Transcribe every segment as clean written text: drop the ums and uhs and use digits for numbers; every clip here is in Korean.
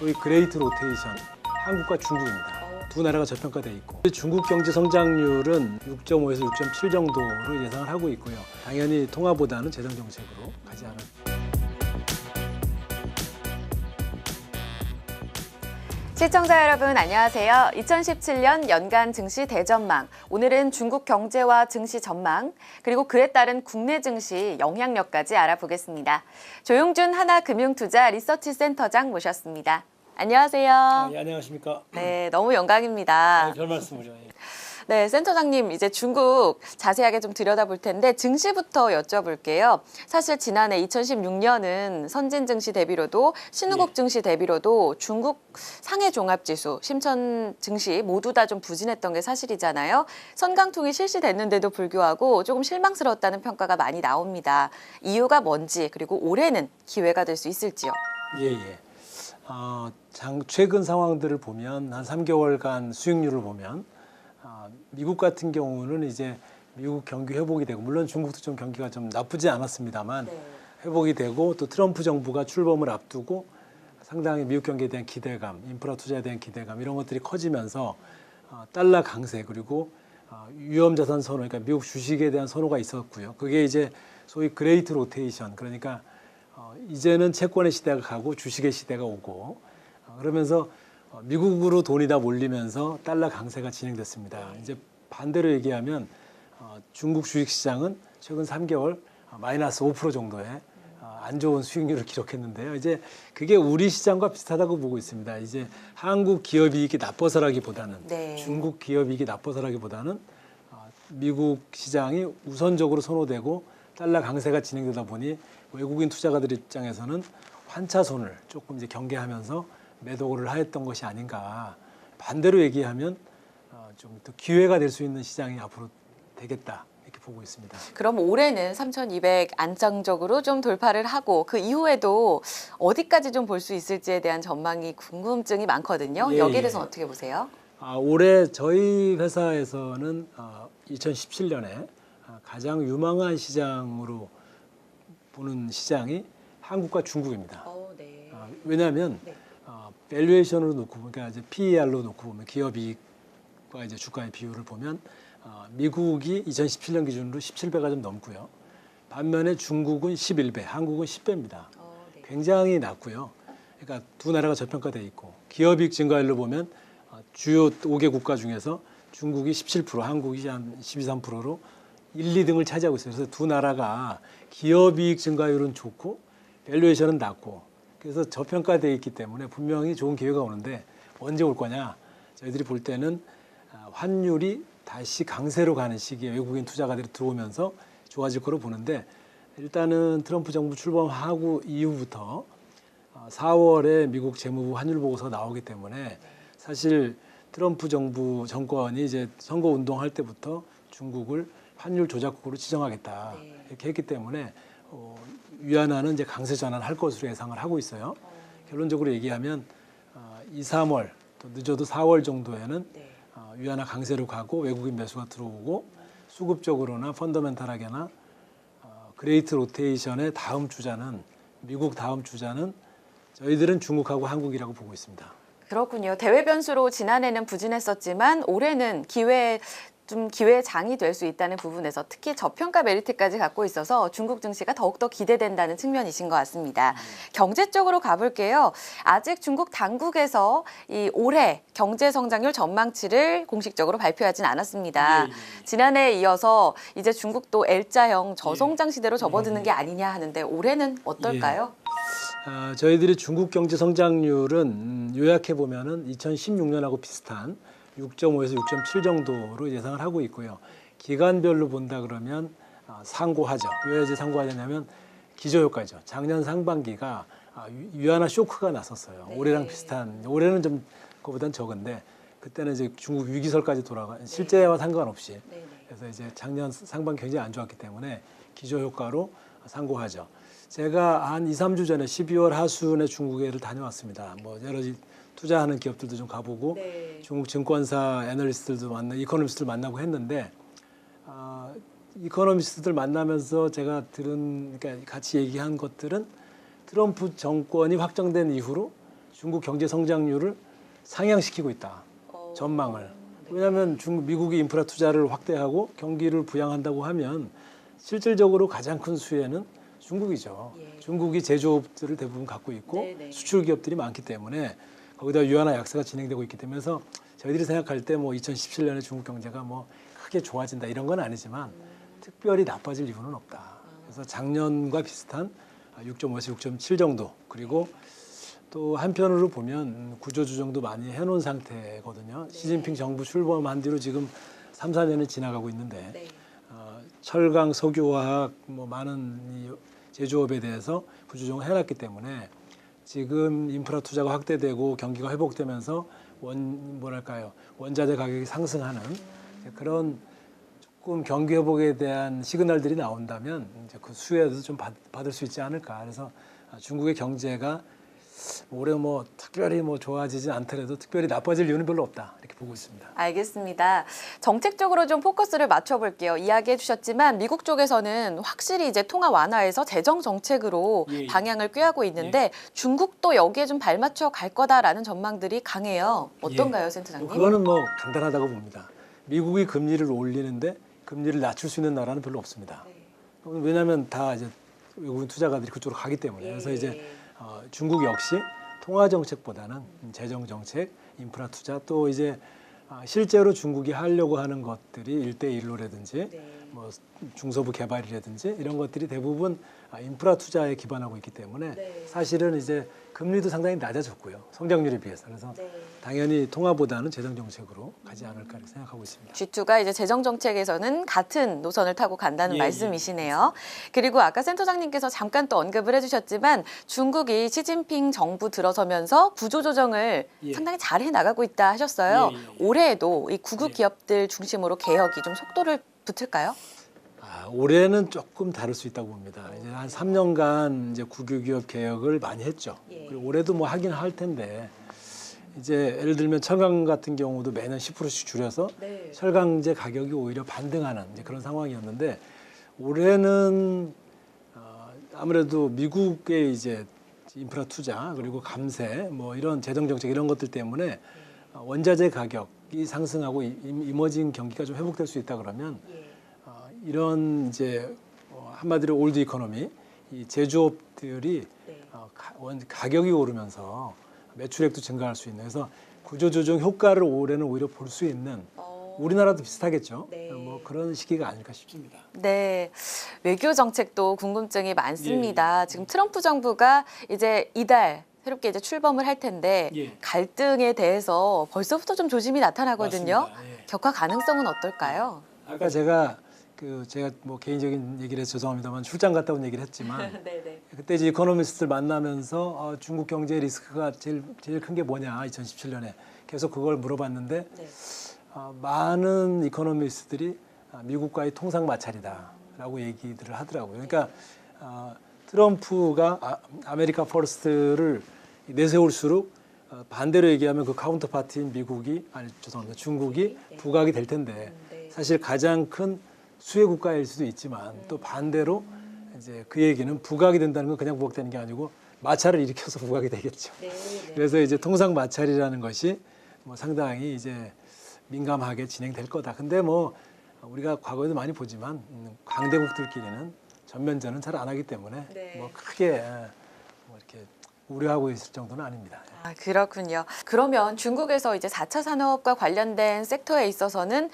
소위 그레이트 로테이션, 한국과 중국입니다. 두 나라가 저평가되어 있고 중국 경제 성장률은 6.5에서 6.7 정도로 예상을 하고 있고요. 당연히 통화보다는 재정 정책으로 가지 않을. 시청자 여러분 안녕하세요. 2017년 연간 증시 대전망. 오늘은 중국 경제와 증시 전망, 그리고 그에 따른 국내 증시 영향력까지 알아보겠습니다. 조용준 하나금융투자 리서치센터장 모셨습니다. 안녕하세요. 네, 안녕하십니까? 네, 너무 영광입니다. 별 말씀을요. 네, 센터장님, 이제 중국 자세하게 좀 들여다볼 텐데 증시부터 여쭤볼게요. 사실 지난해 2016년은 선진 증시 대비로도 신흥국 증시 대비로도 중국 상해 종합지수, 심천 증시 모두 다 좀 부진했던 게 사실이잖아요. 선강통이 실시됐는데도 불구하고 조금 실망스러웠다는 평가가 많이 나옵니다. 이유가 뭔지, 그리고 올해는 기회가 될 수 있을지요? 예. 최근 상황들을 보면 한 3개월간 수익률을 보면 미국 같은 경우는 이제 미국 경기 회복이 되고, 물론 중국도 좀 경기가 좀 나쁘지 않았습니다만 회복이 되고, 또 트럼프 정부가 출범을 앞두고 상당히 미국 경기에 대한 기대감, 인프라 투자에 대한 기대감 이런 것들이 커지면서 달러 강세, 그리고 위험자산 선호, 그러니까 미국 주식에 대한 선호가 있었고요. 그게 이제 소위 그레이트 로테이션, 그러니까 이제는 채권의 시대가 가고 주식의 시대가 오고, 그러면서 미국으로 돈이 다 몰리면서 달러 강세가 진행됐습니다. 이제 반대로 얘기하면 중국 주식시장은 최근 3개월 마이너스 5% 정도의 안 좋은 수익률을 기록했는데요. 이제 그게 우리 시장과 비슷하다고 보고 있습니다. 이제 한국 기업이익이 나빠서라기보다는 중국 기업이익이 나빠서라기보다는 미국 시장이 우선적으로 선호되고 달러 강세가 진행되다 보니 외국인 투자가들 입장에서는 환차손을 조금 이제 경계하면서 매도를 하였던 것이 아닌가. 반대로 얘기하면 좀 더 기회가 될 수 있는 시장이 앞으로 되겠다, 이렇게 보고 있습니다. 그럼 올해는 3,200 안정적으로 좀 돌파를 하고 그 이후에도 어디까지 좀 볼 수 있을지에 대한 전망이 궁금증이 많거든요. 여기에 대해서는 어떻게 보세요? 올해 저희 회사에서는 2017년에 가장 유망한 시장으로 보는 시장이 한국과 중국입니다. 왜냐하면 밸류에이션으로 놓고, 그러니까 이제 PER로 놓고 보면 기업 이익과 이제 주가의 비율을 보면 미국이 2017년 기준으로 17배가 좀 넘고요. 반면에 중국은 11배, 한국은 10배입니다. 굉장히 낮고요. 그러니까 두 나라가 저평가되어 있고, 기업 이익 증가율로 보면 주요 5개 국가 중에서 중국이 17%, 한국이 한 12, 13%로 1, 2등을 차지하고 있어요. 그래서 두 나라가 기업 이익 증가율은 좋고 밸류에이션은 낮고, 그래서 저평가되어 있기 때문에 분명히 좋은 기회가 오는데 언제 올 거냐? 저희들이 볼 때는 환율이 다시 강세로 가는 시기에 외국인 투자가들이 들어오면서 좋아질 거로 보는데, 일단은 트럼프 정부 출범하고 이후부터 4월에 미국 재무부 환율 보고서가 나오기 때문에 사실 트럼프 정권이 이제 선거 운동할 때부터 중국을 환율 조작국으로 지정하겠다 이렇게 했기 때문에 위안화는 이제 강세 전환할 것으로 예상을 하고 있어요. 결론적으로 얘기하면 2, 3월 또 늦어도 4월 정도에는 위안화 강세로 가고 외국인 매수가 들어오고, 수급적으로나 펀더멘탈하게나 그레이트 로테이션의 다음 주자는, 미국 다음 주자는 저희들은 중국하고 한국이라고 보고 있습니다. 그렇군요. 대외 변수로 지난해는 부진했었지만 올해는 기회의 장이 될 수 있다는 부분에서 특히 저평가 메리트까지 갖고 있어서 중국 증시가 더욱더 기대된다는 측면이신 것 같습니다. 경제 쪽으로 가볼게요. 아직 중국 당국에서 이 올해 경제 성장률 전망치를 공식적으로 발표하진 않았습니다. 지난해에 이어서 이제 중국도 L자형 저성장 시대로 접어드는 게 아니냐 하는데 올해는 어떨까요? 저희들이 중국 경제 성장률은 요약해 보면은 2016년하고 비슷한 6.5에서 6.7 정도로 예상을 하고 있고요. 기간별로 본다 그러면 상고하죠. 왜 이제 상고하냐면 기저효과죠. 작년 상반기가 위안화 쇼크가 났었어요. 올해랑 비슷한, 올해는 좀 그거보다는 적은데 그때는 이제 중국 위기설까지 돌아가, 실제와 상관없이. 그래서 이제 작년 상반기 굉장히 안 좋았기 때문에 기저효과로 상고하죠. 제가 한 2, 3주 전에 12월 하순에 중국에를 다녀왔습니다. 뭐 여러 투자하는 기업들도 좀 가보고 중국 증권사 애널리스트들도 만나고 이코노미스트들 만나고 했는데, 이코노미스트들 만나면서 제가 들은, 그러니까 같이 얘기한 것들은 트럼프 정권이 확정된 이후로 중국 경제 성장률을 상향시키고 있다. 전망을. 왜냐하면 미국이 인프라 투자를 확대하고 경기를 부양한다고 하면 실질적으로 가장 큰 수혜는 중국이죠. 중국이 제조업들을 대부분 갖고 있고 수출 기업들이 많기 때문에 거기다 유한화 약세가 진행되고 있기 때문에 그래서 저희들이 생각할 때 뭐 2017년에 중국 경제가 뭐 크게 좋아진다 이런 건 아니지만 특별히 나빠질 이유는 없다. 그래서 작년과 비슷한 6.5에서 6.7 정도 그리고 또 한편으로 보면 구조조정도 많이 해놓은 상태거든요. 시진핑 정부 출범한 뒤로 지금 3, 4년이 지나가고 있는데 철강, 석유화학 뭐 많은 이 제조업에 대해서 구조조정을 해놨기 때문에 지금 인프라 투자가 확대되고 경기가 회복되면서 원자재 가격이 상승하는 그런 조금 경기 회복에 대한 시그널들이 나온다면 이제 그 수혜도 좀 받을 수 있지 않을까. 그래서 중국의 경제가 올해 뭐 특별히 뭐 좋아지지 않더라도 특별히 나빠질 이유는 별로 없다 이렇게 보고 있습니다. 알겠습니다. 정책적으로 좀 포커스를 맞춰볼게요. 이야기해 주셨지만 미국 쪽에서는 확실히 이제 통화 완화에서 재정 정책으로 방향을 꾀하고 있는데 중국도 여기에 좀 발맞춰 갈 거다라는 전망들이 강해요. 어떤가요, 센터장님? 그거는 뭐 간단하다고 봅니다. 미국이 금리를 올리는데 금리를 낮출 수 있는 나라는 별로 없습니다. 왜냐하면 다 이제 외국인 투자가들이 그쪽으로 가기 때문에 그래서 이제 중국 역시 통화 정책보다는 재정 정책, 인프라 투자 또 이제 실제로 중국이 하려고 하는 것들이 1대1로라든지 뭐 중소부 개발이라든지 이런 것들이 대부분 인프라 투자에 기반하고 있기 때문에 사실은 이제 금리도 상당히 낮아졌고요. 성장률에 비해서. 그래서 당연히 통화보다는 재정 정책으로 가지 않을까 생각하고 있습니다. G2가 이제 재정 정책에서는 같은 노선을 타고 간다는 말씀이시네요. 그리고 아까 센터장님께서 잠깐 또 언급을 해주셨지만 중국이 시진핑 정부 들어서면서 구조조정을 상당히 잘 해나가고 있다 하셨어요. 올해에도 이 구국 기업들 중심으로 개혁이 좀 속도를 붙을까요? 올해는 조금 다를 수 있다고 봅니다. 이제 한 3년간 이제 국유기업 개혁을 많이 했죠. 그리고 올해도 뭐 하긴 할 텐데 이제 예를 들면 철강 같은 경우도 매년 10%씩 줄여서 철강제 가격이 오히려 반등하는 이제 그런 상황이었는데 올해는 아무래도 미국의 이제 인프라 투자 그리고 감세 뭐 이런 재정 정책 이런 것들 때문에 원자재 가격이 상승하고 이머징 경기가 좀 회복될 수 있다 그러면 이런 이제 한마디로 올드 이코노미 이 제조업들이 가격이 오르면서 매출액도 증가할 수 있는 그래서 구조조정 효과를 올해는 오히려 볼 수 있는 우리나라도 비슷하겠죠. 뭐 그런 시기가 아닐까 싶습니다. 네, 외교 정책도 궁금증이 많습니다. 지금 트럼프 정부가 이제 이달 새롭게 이제 출범을 할 텐데 갈등에 대해서 벌써부터 좀 조짐이 나타나거든요. 격화 가능성은 어떨까요? 아까 제가 뭐 개인적인 얘기를 해서 죄송합니다만 출장 갔다 온 얘기를 했지만 그때 이제 이코노미스트를 만나면서 중국 경제 리스크가 제일 큰 게 뭐냐 2017년에 계속 그걸 물어봤는데 많은 이코노미스트들이 미국과의 통상 마찰이다라고 얘기들을 하더라고요. 그러니까 트럼프가 아메리카 퍼스트를 내세울수록 반대로 얘기하면 그 카운터 파티인 중국이 부각이 될 텐데 사실 가장 큰 수혜 국가일 수도 있지만 또 반대로 이제 그 얘기는 부각이 된다는 건 그냥 부각되는 게 아니고 마찰을 일으켜서 부각이 되겠죠. 그래서 이제 통상 마찰이라는 것이 뭐 상당히 이제 민감하게 진행될 거다. 근데 뭐 우리가 과거에도 많이 보지만 강대국들끼리는 전면전은 잘 안 하기 때문에 뭐 크게 뭐 이렇게 우려하고 있을 정도는 아닙니다. 그렇군요. 그러면 중국에서 이제 4차 산업과 관련된 섹터에 있어서는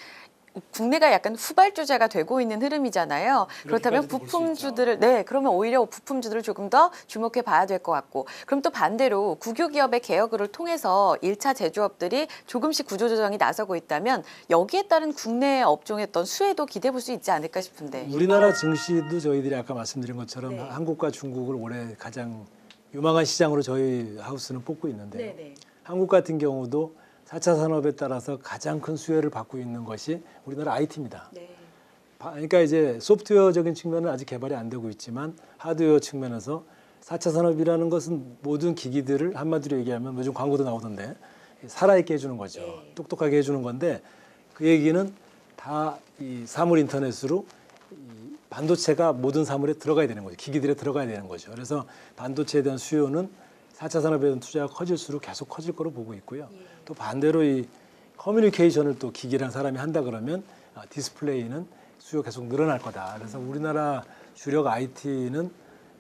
국내가 약간 후발주자가 되고 있는 흐름이잖아요. 그렇다면 부품주들을 그러면 오히려 부품주들을 조금 더 주목해 봐야 될 것 같고 그럼 또 반대로 국유기업의 개혁을 통해서 1차 제조업들이 조금씩 구조조정이 나서고 있다면 여기에 따른 국내 업종의 어떤 수혜도 기대해 볼 수 있지 않을까 싶은데 우리나라 증시도 저희들이 아까 말씀드린 것처럼 한국과 중국을 올해 가장 유망한 시장으로 저희 하우스는 뽑고 있는데 한국 같은 경우도 4차 산업에 따라서 가장 큰 수혜를 받고 있는 것이 우리나라 IT입니다. 그러니까 이제 소프트웨어적인 측면은 아직 개발이 안 되고 있지만 하드웨어 측면에서 4차 산업이라는 것은 모든 기기들을 한마디로 얘기하면 요즘 광고도 나오던데 살아있게 해주는 거죠. 똑똑하게 해주는 건데 그 얘기는 다 이 사물 인터넷으로 이 반도체가 모든 사물에 들어가야 되는 거죠. 기기들에 들어가야 되는 거죠. 그래서 반도체에 대한 수요는 4차 산업에 대한 투자가 커질수록 계속 커질 거로 보고 있고요. 또 반대로 이 커뮤니케이션을 또 기기란 사람이 한다 그러면 디스플레이는 수요 계속 늘어날 거다. 그래서 우리나라 주력 IT는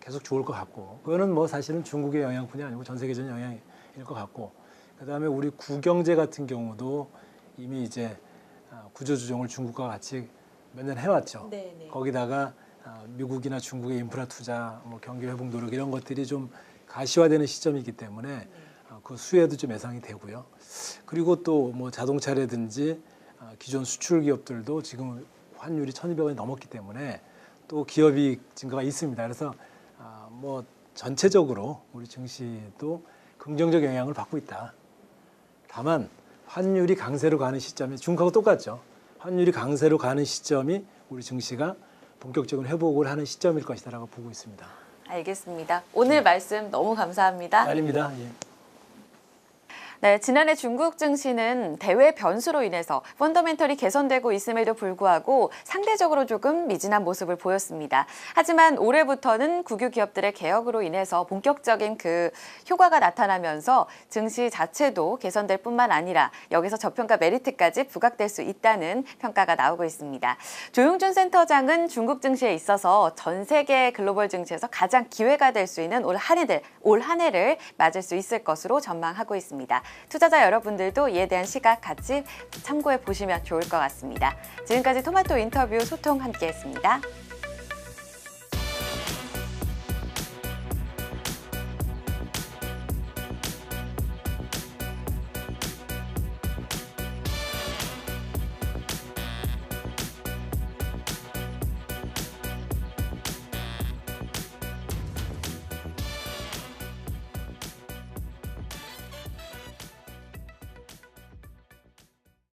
계속 좋을 것 같고, 그거는 뭐 사실은 중국의 영향뿐이 아니고 전 세계적인 영향일 것 같고, 그다음에 우리 구경제 같은 경우도 이미 이제 구조조정을 중국과 같이 몇 년 해왔죠. 네네. 거기다가 미국이나 중국의 인프라 투자, 뭐 경기 회복 노력 이런 것들이 좀 가시화되는 시점이기 때문에 그 수혜도 좀 예상이 되고요. 그리고 또 뭐 자동차라든지 기존 수출 기업들도 지금 환율이 1,200원이 넘었기 때문에 또 기업이익 증가가 있습니다. 그래서 뭐 전체적으로 우리 증시도 긍정적 영향을 받고 있다. 다만 환율이 강세로 가는 시점이 중국하고 똑같죠. 환율이 강세로 가는 시점이 우리 증시가 본격적인 회복을 하는 시점일 것이다라고 보고 있습니다. 알겠습니다. 오늘 말씀 너무 감사합니다. 아닙니다. 예. 네, 지난해 중국 증시는 대외 변수로 인해서 펀더멘털이 개선되고 있음에도 불구하고 상대적으로 조금 미진한 모습을 보였습니다. 하지만 올해부터는 국유 기업들의 개혁으로 인해서 본격적인 그 효과가 나타나면서 증시 자체도 개선될 뿐만 아니라 여기서 저평가 메리트까지 부각될 수 있다는 평가가 나오고 있습니다. 조용준 센터장은 중국 증시에 있어서 전 세계 글로벌 증시에서 가장 기회가 될 수 있는 올 한 해를 맞을 수 있을 것으로 전망하고 있습니다. 투자자 여러분들도 이에 대한 시각 같이 참고해 보시면 좋을 것 같습니다. 지금까지 토마토 인터뷰 소통 함께했습니다.